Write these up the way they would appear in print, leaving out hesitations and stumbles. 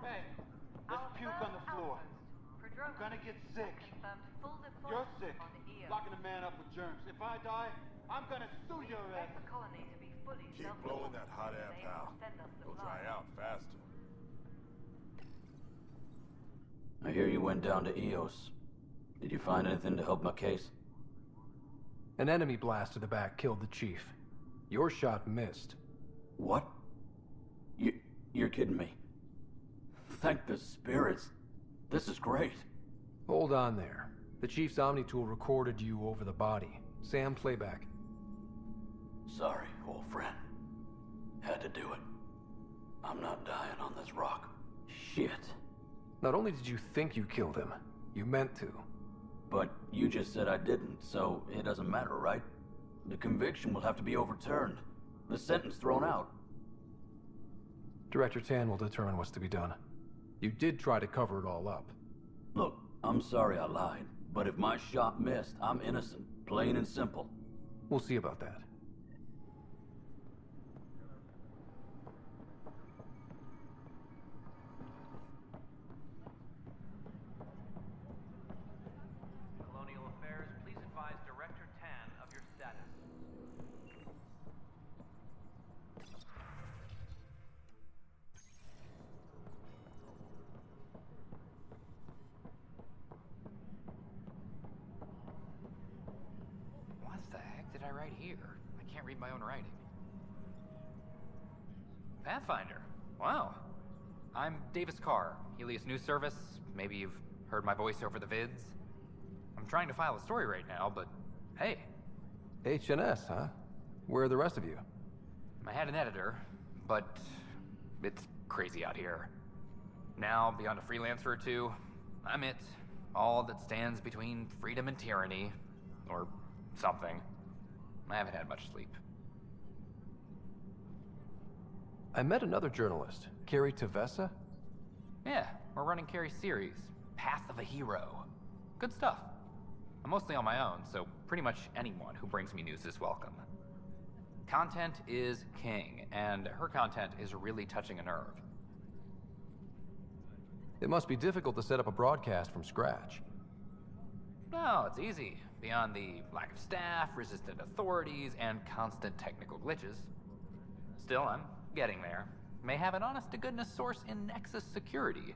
Hey, let's puke on the floor. I'm gonna get sick. You're sick. Locking a man up with germs. If I die, I'm gonna sue your ass. Keep blowing that hot air pal. It'll dry out faster. I hear you went down to Eos. Did you find anything to help my case? An enemy blast to the back killed the chief. Your shot missed. What? You're kidding me. Thank the spirits. This is great. Hold on there. The chief's Omni tool recorded you over the body. Sam, playback. Sorry, old friend. Had to do it. I'm not dying on this rock. Shit. Not only did you think you killed him, you meant to. But you just said I didn't, so it doesn't matter, right? The conviction will have to be overturned. The sentence thrown out. Director Tann will determine what's to be done. You did try to cover it all up. Look, I'm sorry I lied, but if my shot missed, I'm innocent. Plain and simple. We'll see about that. Colonial Affairs, please advise Director Tann of your status. What the heck did I write here? I can't read my own writing. Pathfinder. Wow. I'm Davis Carr, Helios News Service. Maybe you've heard my voice over the vids. I'm trying to file a story right now, but hey. HNS, huh? Where are the rest of you? I had an editor, but it's crazy out here. Now, beyond a freelancer or two, I'm it. All that stands between freedom and tyranny. Or something. I haven't had much sleep. I met another journalist, Carrie Tavessa. Yeah, we're running Carrie's series, Path of a Hero. Good stuff. I'm mostly on my own, so pretty much anyone who brings me news is welcome. Content is king, and her content is really touching a nerve. It must be difficult to set up a broadcast from scratch. No, it's easy. Beyond the lack of staff, resistant authorities, and constant technical glitches. Still, I'm getting there. May have an honest-to-goodness source in Nexus Security,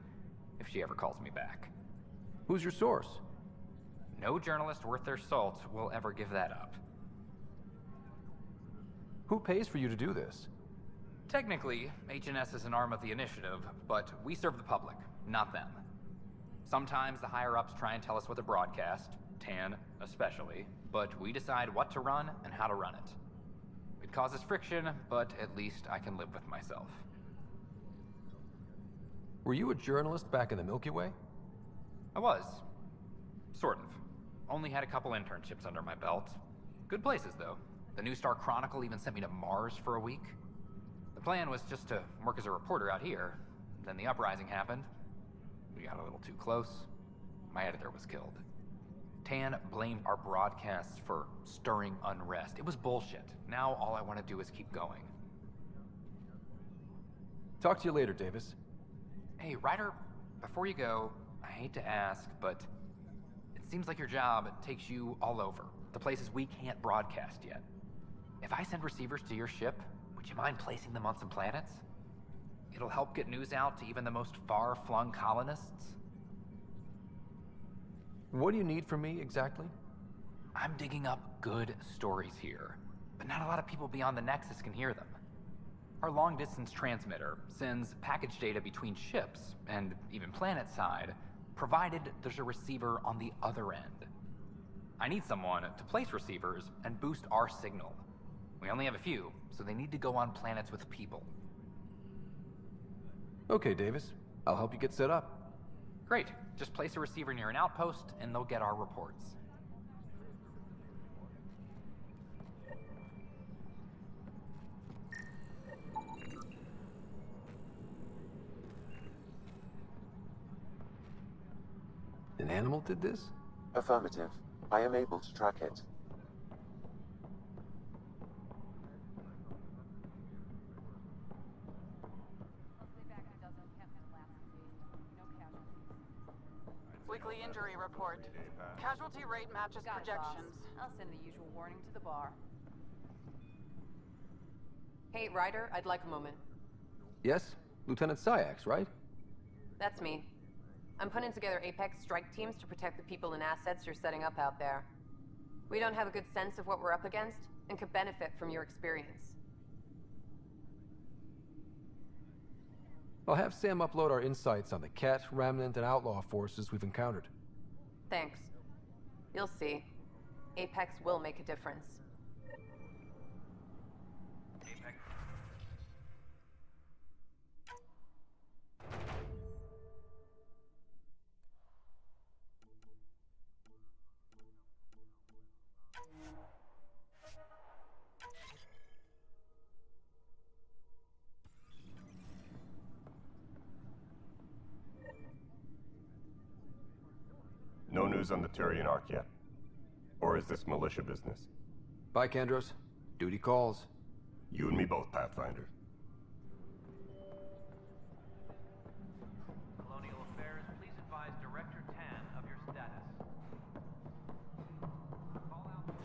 if she ever calls me back. Who's your source? No journalist worth their salt will ever give that up. Who pays for you to do this? Technically, HNS is an arm of the initiative, but we serve the public, not them. Sometimes the higher-ups try and tell us what to broadcast, Tann especially, but we decide what to run and how to run it. It causes friction, but at least I can live with myself. Were you a journalist back in the Milky Way? I was. Sort of. Only had a couple internships under my belt. Good places, though. The New Star Chronicle even sent me to Mars for a week. The plan was just to work as a reporter out here. Then the uprising happened. We got a little too close. My editor was killed. Tann blamed our broadcasts for stirring unrest. It was bullshit. Now all I want to do is keep going. Talk to you later, Davis. Hey, Ryder, before you go, I hate to ask, but it seems like your job takes you all over. The places we can't broadcast yet. If I send receivers to your ship, would you mind placing them on some planets? It'll help get news out to even the most far-flung colonists. What do you need from me, exactly? I'm digging up good stories here, but not a lot of people beyond the Nexus can hear them. Our long-distance transmitter sends package data between ships, and even planet-side, provided there's a receiver on the other end. I need someone to place receivers and boost our signal. We only have a few, so they need to go on planets with people. Okay, Davis. I'll help you get set up. Great. Just place a receiver near an outpost, and they'll get our reports. An animal did this? Affirmative. I am able to track it. injury report. Casualty rate matches Got it, projections. boss. I'll send the usual warning to the bar. Hey, Ryder, I'd like a moment. Yes? Lieutenant Syax, right? That's me. I'm putting together Apex strike teams to protect the people and assets you're setting up out there. We don't have a good sense of what we're up against, and could benefit from your experience. I'll have Sam upload our insights on the Ket, Remnant, and Outlaw forces we've encountered. Thanks. You'll see. Apex will make a difference. Apex. No news on the Turian Ark yet? Or is this militia business? Bye, Kandros. Duty calls. You and me both, Pathfinder. Colonial Affairs, please advise Director Tann of your status. Call out.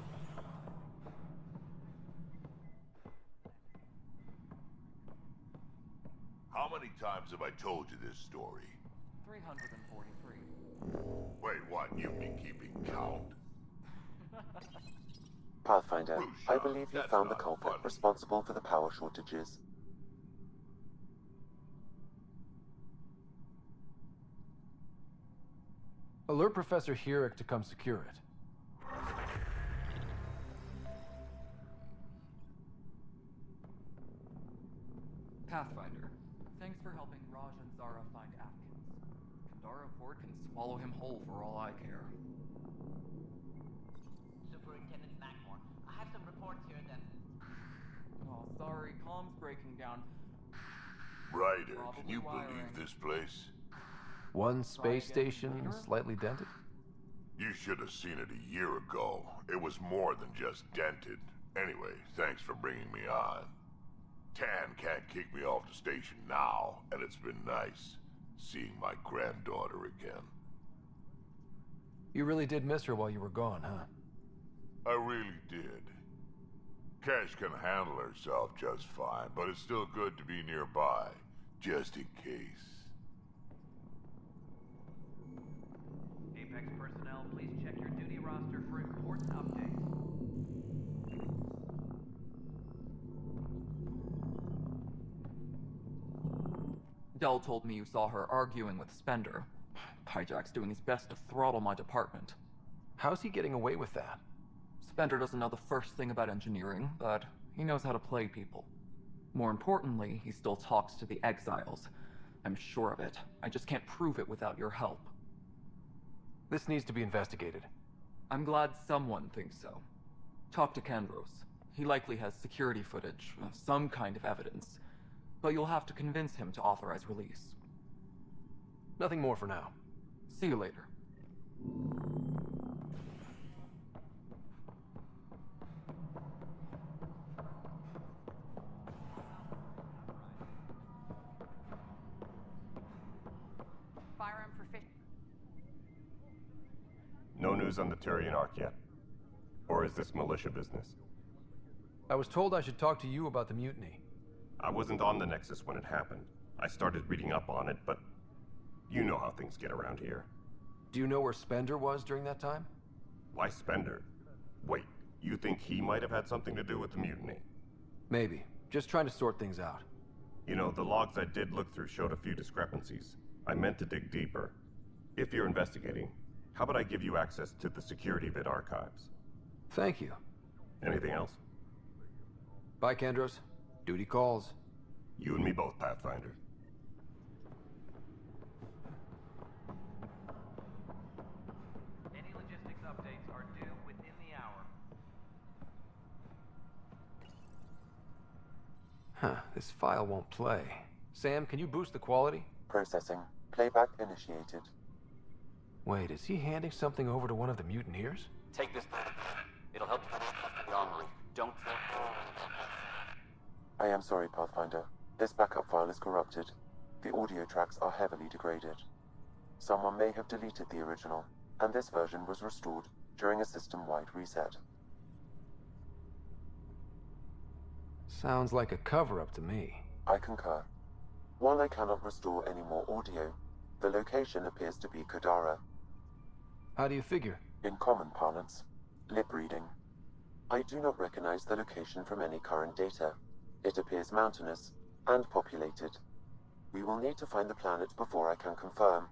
How many times have I told you this story? 343. Wait, what? You've been keeping count? Pathfinder, I Rusha, believe you that's found the not culprit funny. responsible for the power shortages. Alert Professor Herrick to come secure it. Pathfinder, thanks for helping Raj and Zara find Atkins. Kandara Port can swallow him whole for all I care. Superintendent Mackmore, I have some reports here that... Oh, sorry, comms breaking down. Ryder, Probably can you wiring. believe this place? One space again station, later? slightly dented. You should have seen it a year ago. It was more than just dented. Anyway, thanks for bringing me on. Tann can't kick me off the station now, and it's been nice seeing my granddaughter again. You really did miss her while you were gone, huh? I really did. Cash can handle herself just fine, but it's still good to be nearby, just in case. Apex personnel, please check your duty roster for important updates. Dell told me you saw her arguing with Spender. Pyjack's doing his best to throttle my department. How's he getting away with that? Spender doesn't know the first thing about engineering, but he knows how to play people. More importantly, he still talks to the exiles. I'm sure of it. I just can't prove it without your help. This needs to be investigated. I'm glad someone thinks so. Talk to Kandros. He likely has security footage, some kind of evidence. But you'll have to convince him to authorize release. Nothing more for now. See you later. Firearm proficient. No news on the Turian Ark yet? Or is this militia business? I was told I should talk to you about the mutiny. I wasn't on the Nexus when it happened. I started reading up on it, but you know how things get around here. Do you know where Spender was during that time? Why Spender? Wait, you think he might have had something to do with the mutiny? Maybe. Just trying to sort things out. You know, the logs I did look through showed a few discrepancies. I meant to dig deeper. If you're investigating, how about I give you access to the security vid archives? Thank you. Anything else? Bye, Kandros. Duty calls. You and me both, Pathfinder. Any logistics updates are due within the hour. Huh, this file won't play. Sam, can you boost the quality? Processing. Playback initiated. Wait, is he handing something over to one of the mutineers? Take this. It'll help you the armory. Don't... I am sorry, Pathfinder. This backup file is corrupted. The audio tracks are heavily degraded. Someone may have deleted the original. and this version was restored during a system-wide reset. Sounds like a cover-up to me. I concur. While I cannot restore any more audio, the location appears to be Kadara. How do you figure? In common parlance, lip reading. I do not recognize the location from any current data. It appears mountainous and populated. We will need to find the planet before I can confirm.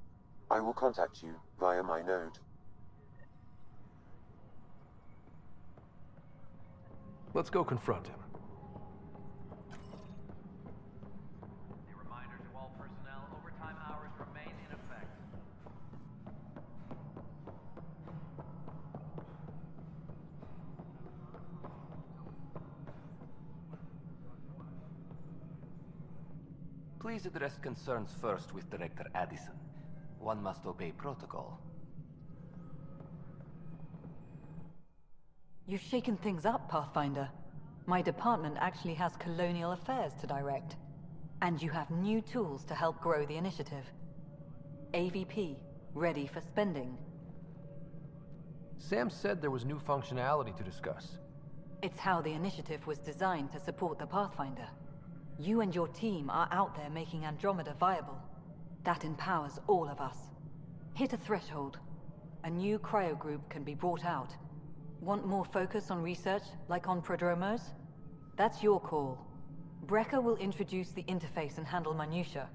I will contact you via my node. Let's go confront him. A reminder to all personnel, overtime hours remain in effect. Please address concerns first with Director Addison. One must obey protocol. You've shaken things up, Pathfinder. My department actually has colonial affairs to direct. And you have new tools to help grow the initiative. AVP, ready for spending. Sam said there was new functionality to discuss. It's how the initiative was designed to support the Pathfinder. You and your team are out there making Andromeda viable. That empowers all of us. Hit a threshold. A new cryo group can be brought out. Want more focus on research, like on prodromos? That's your call. Brecker will introduce the interface and handle minutiae.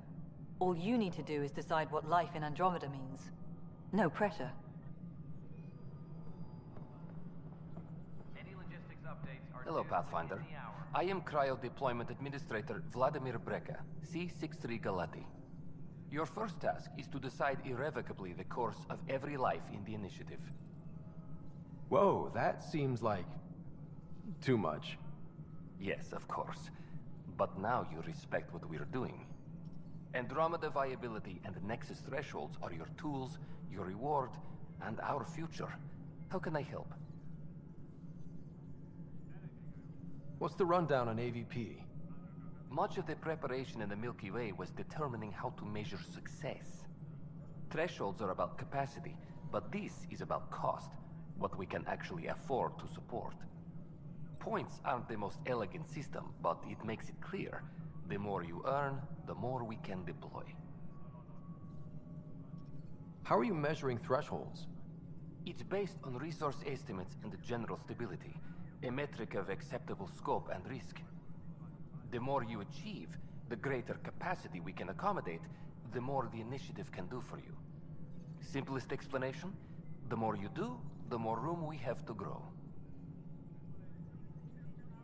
All you need to do is decide what life in Andromeda means. No pressure. Any logistics updates are Hello, due Pathfinder. within the hour. I am Cryo Deployment Administrator Vladimir Brecker, C-63 Galati. Your first task is to decide irrevocably the course of every life in the initiative. Whoa, that seems like... too much. Yes, of course. But now you respect what we're doing. Andromeda viability and Nexus thresholds are your tools, your reward, and our future. How can I help? What's the rundown on AVP? Much of the preparation in the Milky Way was determining how to measure success. Thresholds are about capacity, but this is about cost, what we can actually afford to support. Points aren't the most elegant system, but it makes it clear. The more you earn, the more we can deploy. How are you measuring thresholds? It's based on resource estimates and general stability, a metric of acceptable scope and risk. The more you achieve, the greater capacity we can accommodate, the more the initiative can do for you. Simplest explanation? The more you do, the more room we have to grow.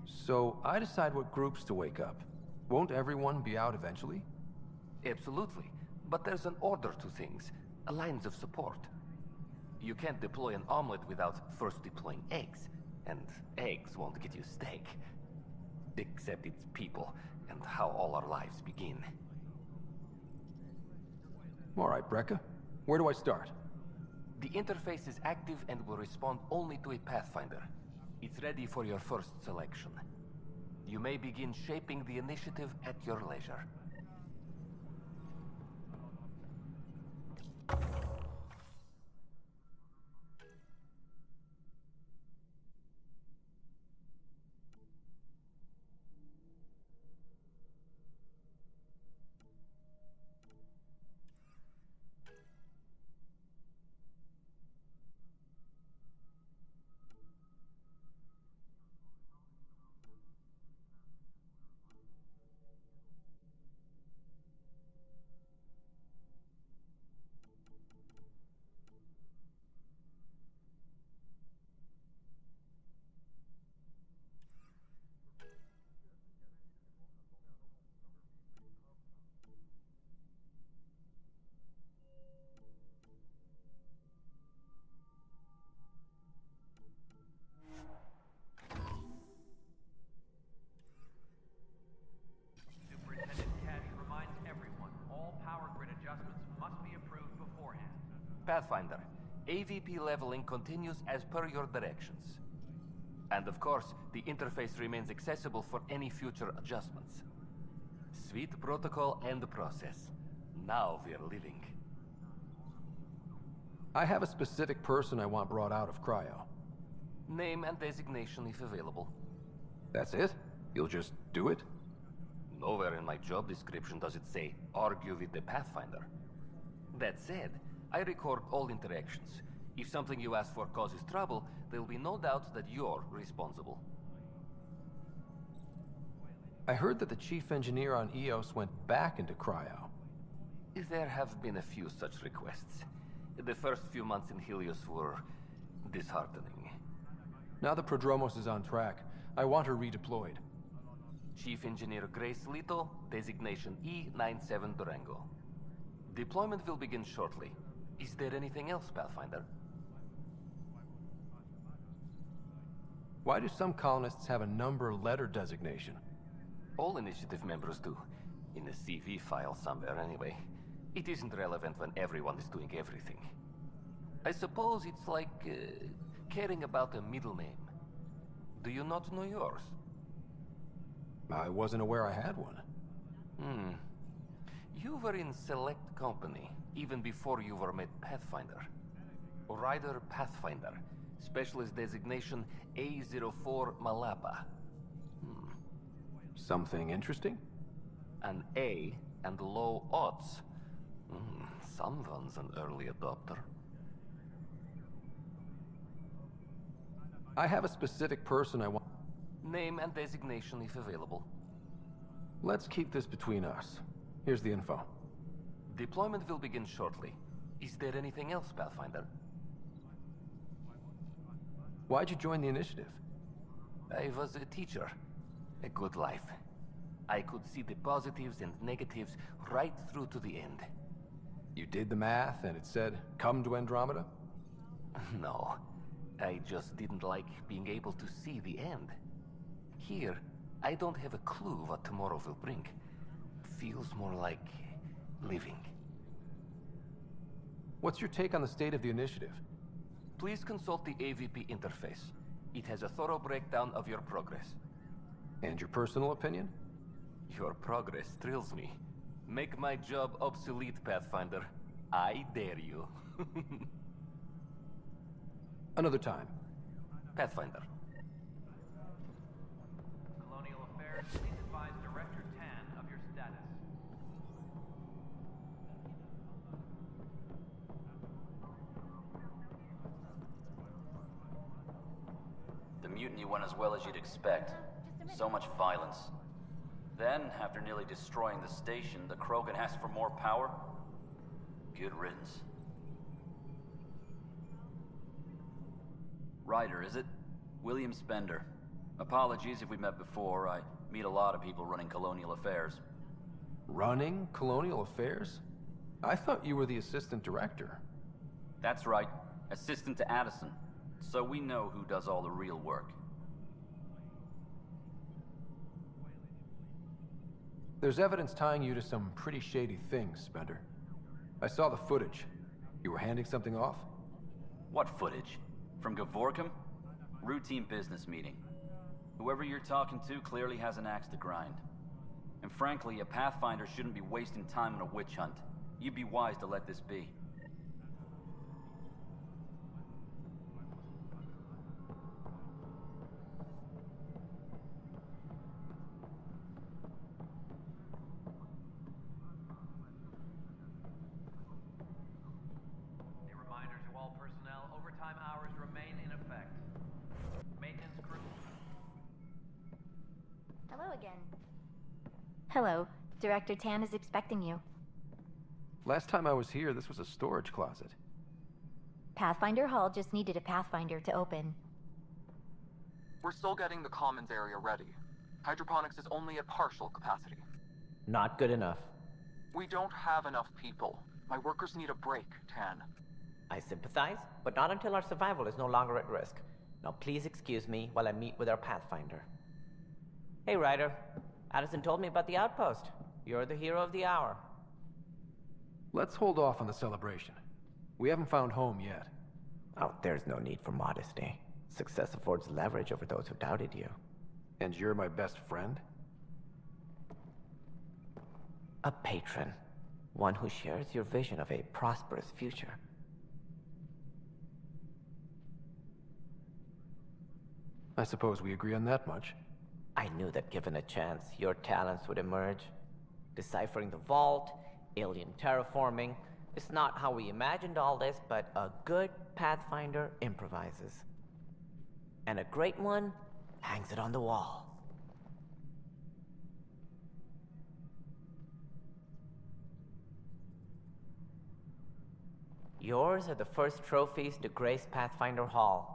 So, I decide what groups to wake up. Won't everyone be out eventually? Absolutely. But there's an order to things, a lines of support. You can't deploy an omelet without first deploying eggs. And eggs won't get you steak. Except it's people, and how all our lives begin. Alright, Brecker. Where do I start? The interface is active and will respond only to a Pathfinder. It's ready for your first selection. You may begin shaping the initiative at your leisure. Pathfinder, AVP leveling continues as per your directions. And of course, the interface remains accessible for any future adjustments. Sweet protocol and process. Now we're living. I have a specific person I want brought out of cryo. Name and designation if available. That's it? You'll just do it? Nowhere in my job description does it say, argue with the Pathfinder. That said, I record all interactions. If something you ask for causes trouble, there will be no doubt that you're responsible. I heard that the chief engineer on EOS went back into cryo. There have been a few such requests. The first few months in Helios were disheartening. Now the Prodromos is on track. I want her redeployed. Chief Engineer Grace Lito, designation E97 Durango. Deployment will begin shortly. Is there anything else, Pathfinder? Why do some colonists have a number letter designation? All initiative members do. In a CV file somewhere, anyway. It isn't relevant when everyone is doing everything. I suppose it's like caring about a middle name. Do you not know yours? I wasn't aware I had one. You were in select company, even before you were made Pathfinder. Rider Pathfinder. Specialist designation A04 Malapa. Something interesting? An A and low odds. Someone's an early adopter. I have a specific person I want. Name and designation if available. Let's keep this between us. Here's the info. Deployment will begin shortly. Is there anything else, Pathfinder? Why'd you join the initiative? I was a teacher. A good life. I could see the positives and negatives right through to the end. You did the math and it said, come to Andromeda? No. I just didn't like being able to see the end. Here, I don't have a clue what tomorrow will bring. Feels more like living. What's your take on the state of the initiative? Please consult the AVP interface. It has a thorough breakdown of your progress. And your personal opinion? Your progress thrills me. Make my job obsolete, Pathfinder. I dare you. Another time. Pathfinder. Colonial Affairs, please advise Director Tann of your status. The mutiny went as well as you'd expect. So much violence. Then, after nearly destroying the station, the Krogan asked for more power? Good riddance. Ryder, is it? William Spender. Apologies if we met before. I meet a lot of people running Colonial Affairs. Running Colonial Affairs? I thought you were the assistant director. That's right. Assistant to Addison. So we know who does all the real work. There's evidence tying you to some pretty shady things, Spender. I saw the footage. You were handing something off? What footage? From Gavorkum? Routine business meeting. Whoever you're talking to clearly has an axe to grind. And frankly, a Pathfinder shouldn't be wasting time on a witch hunt. You'd be wise to let this be. Hello. Director Tann is expecting you. Last time I was here, this was a storage closet. Pathfinder Hall just needed a Pathfinder to open. We're still getting the commons area ready. Hydroponics is only at partial capacity. Not good enough. We don't have enough people. My workers need a break, Tann. I sympathize, but not until our survival is no longer at risk. Now please excuse me while I meet with our Pathfinder. Hey, Ryder. Addison told me about the outpost. You're the hero of the hour. Let's hold off on the celebration. We haven't found home yet. Oh, there's no need for modesty. Success affords leverage over those who doubted you. And you're my best friend? A patron. One who shares your vision of a prosperous future. I suppose we agree on that much. I knew that given a chance, your talents would emerge. Deciphering the vault, alien terraforming. It's not how we imagined all this, but a good Pathfinder improvises. And a great one hangs it on the wall. Yours are the first trophies to grace Pathfinder Hall.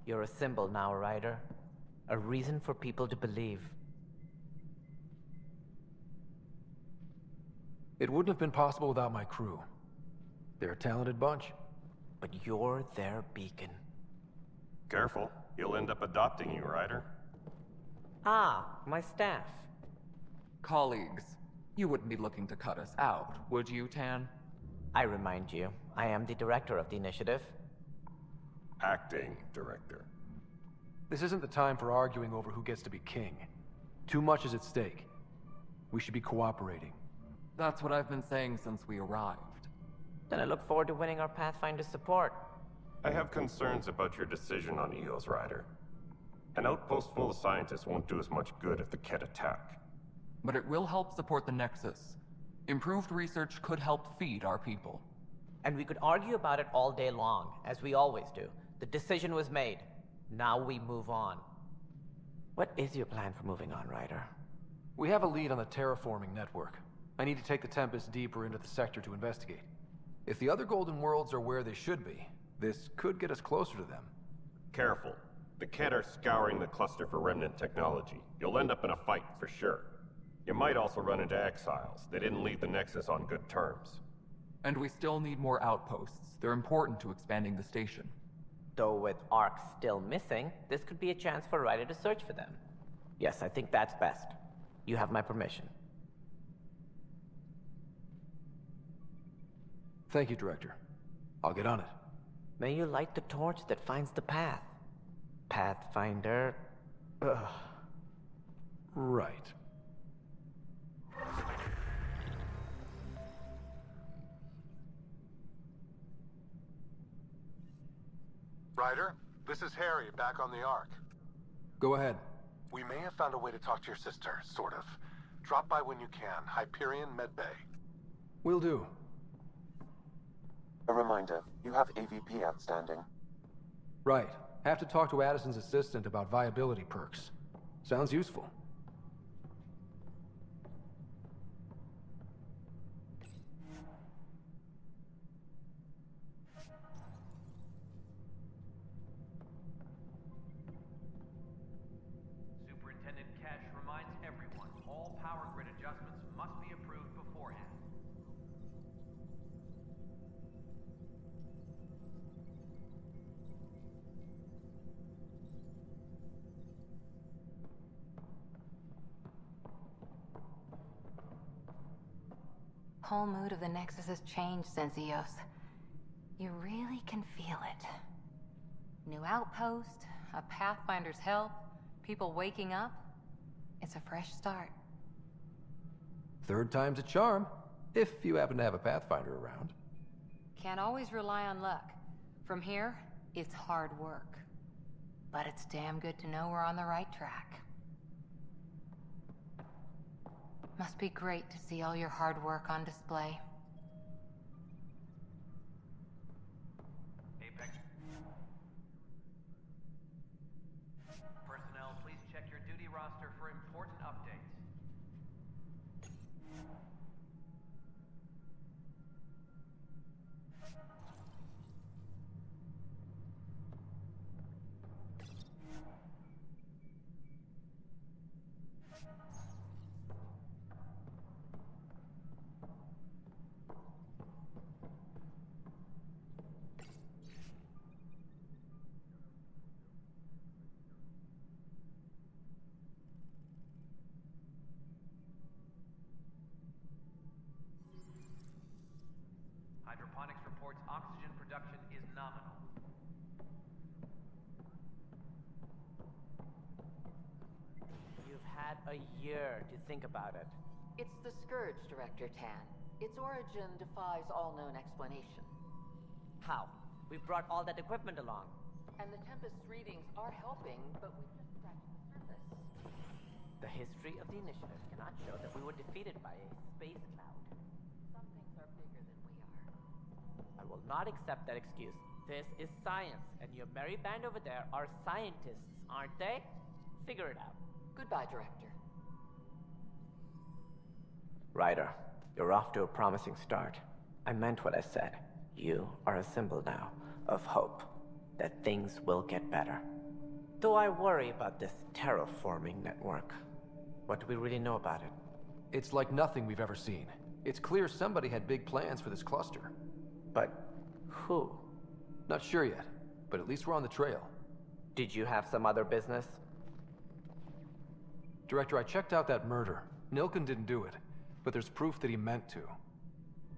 You're a symbol now, Ryder. A reason for people to believe. It wouldn't have been possible without my crew. They're a talented bunch. But you're their beacon. Careful. He'll end up adopting you, Ryder. Ah, my staff. Colleagues, you wouldn't be looking to cut us out, would you, Tann? I remind you, I am the director of the initiative. Acting director. This isn't the time for arguing over who gets to be king. Too much is at stake. We should be cooperating. That's what I've been saying since we arrived. Then I look forward to winning our Pathfinder's support. I have concerns about your decision on EOS, Ryder. An outpost full of scientists won't do us much good if the Kett attack. But it will help support the Nexus. Improved research could help feed our people. And we could argue about it all day long, as we always do. The decision was made. Now we move on. What is your plan for moving on, Ryder? We have a lead on the terraforming network. I need to take the Tempest deeper into the sector to investigate. If the other Golden Worlds are where they should be, this could get us closer to them. Careful. The Kett are scouring the cluster for remnant technology. You'll end up in a fight for sure. You might also run into exiles. They didn't leave the Nexus on good terms. And we still need more outposts. They're important to expanding the station. Though with Ark still missing, this could be a chance for Ryder to search for them. Yes, I think that's best. You have my permission. Thank you, Director. I'll get on it. May you light the torch that finds the path. Pathfinder... Ugh. Right. Ryder, this is Harry, back on the Ark. Go ahead. We may have found a way to talk to your sister, sort of. Drop by when you can. Hyperion Medbay. Will do. A reminder, you have AVP outstanding. Right. Have to talk to Addison's assistant about viability perks. Sounds useful. Superintendent Cash reminds everyone, all power grid adjustments must be approved beforehand. Whole mood of the Nexus has changed since EOS. You really can feel it. New outpost, a Pathfinder's help, people waking up. It's a fresh start. Third time's a charm, if you happen to have a Pathfinder around. Can't always rely on luck. From here, it's hard work. But it's damn good to know we're on the right track. Must be great to see all your hard work on display. Apex. Personnel, please check your duty roster for important updates. Hydroponics reports oxygen production is nominal. You've had a year to think about it. It's the Scourge, Director Tann. Its origin defies all known explanation. How? We brought all that equipment along. And the Tempest readings are helping, but we've just scratched the surface. The history of the initiative cannot show that we were defeated by a space cloud. Some things are bigger than we are. I will not accept that excuse. This is science, and your merry band over there are scientists, aren't they? Figure it out. Goodbye, Director. Ryder, you're off to a promising start. I meant what I said. You are a symbol now of hope that things will get better. Though I worry about this terraforming network. What do we really know about it? It's like nothing we've ever seen. It's clear somebody had big plans for this cluster. But who? Not sure yet, but at least we're on the trail. Did you have some other business? Director, I checked out that murder. Nilken didn't do it, but there's proof that he meant to.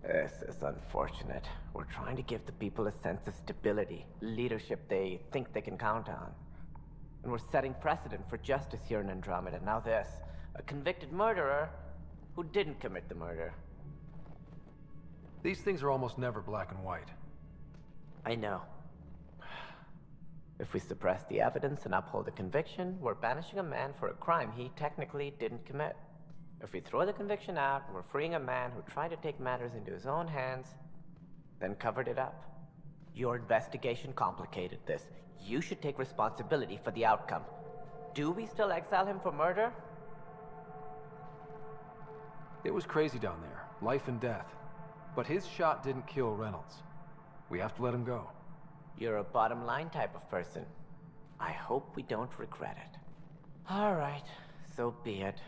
This is unfortunate. We're trying to give the people a sense of stability, leadership they think they can count on. And we're setting precedent for justice here in Andromeda. Now this, a convicted murderer who didn't commit the murder. These things are almost never black and white. I know. If we suppress the evidence and uphold the conviction, we're banishing a man for a crime he technically didn't commit. If we throw the conviction out, we're freeing a man who tried to take matters into his own hands, then covered it up. Your investigation complicated this. You should take responsibility for the outcome. Do we still exile him for murder? It was crazy down there, life and death. But his shot didn't kill Reynolds. We have to let him go. You're a bottom line type of person. I hope we don't regret it. All right, so be it.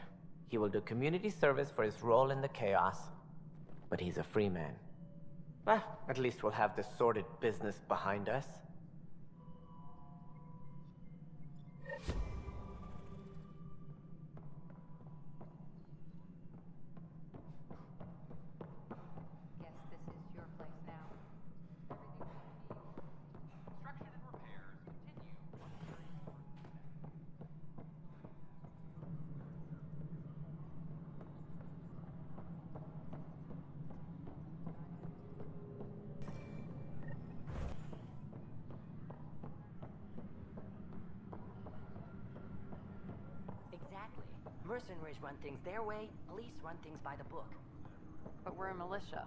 He will do community service for his role in the chaos. But he's a free man. Well, at least we'll have the sordid business behind us. Guess this is your place now. Construction and repairs continue. Exactly. Mercenaries run things their way, police run things by the book. But we're a militia.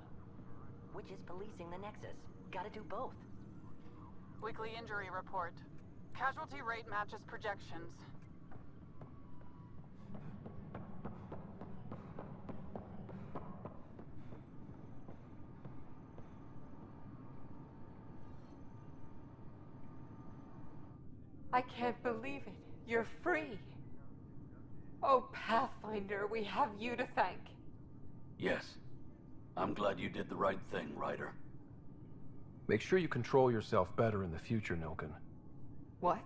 Which is policing the Nexus. Gotta do both. Weekly injury report. Casualty rate matches projections. I can't believe it. You're free. Oh, Pathfinder, we have you to thank. Yes. I'm glad you did the right thing, Ryder. Make sure you control yourself better in the future, Nilken. What?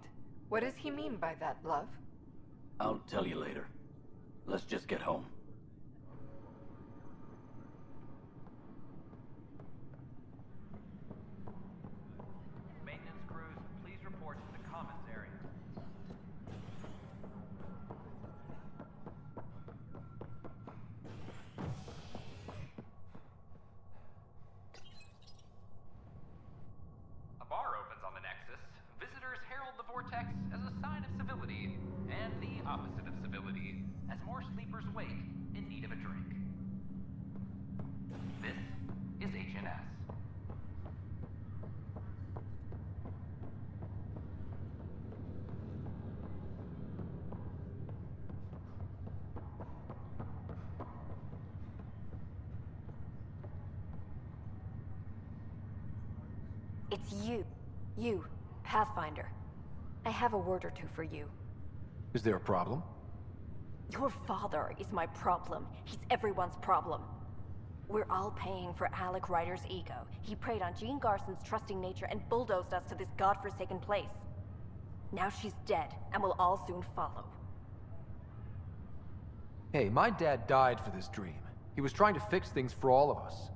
What does he mean by that, love? I'll tell you later. Let's just get home. Maintenance crews, please report to the commons area. A bar opens on the Nexus. Visitors herald the vortex as a sign of civility, and the opposite of civility, as more sleepers wake in need of a drink. This is HNS. It's you, Pathfinder. I have a word or two for you. Is there a problem? Your father is my problem. He's everyone's problem. We're all paying for Alec Ryder's ego. He preyed on Jean Garson's trusting nature and bulldozed us to this godforsaken place. Now she's dead, and we'll all soon follow. Hey, my dad died for this dream. He was trying to fix things for all of us.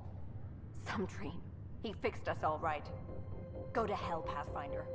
Some dream. He fixed us all right. Go to hell, Pathfinder.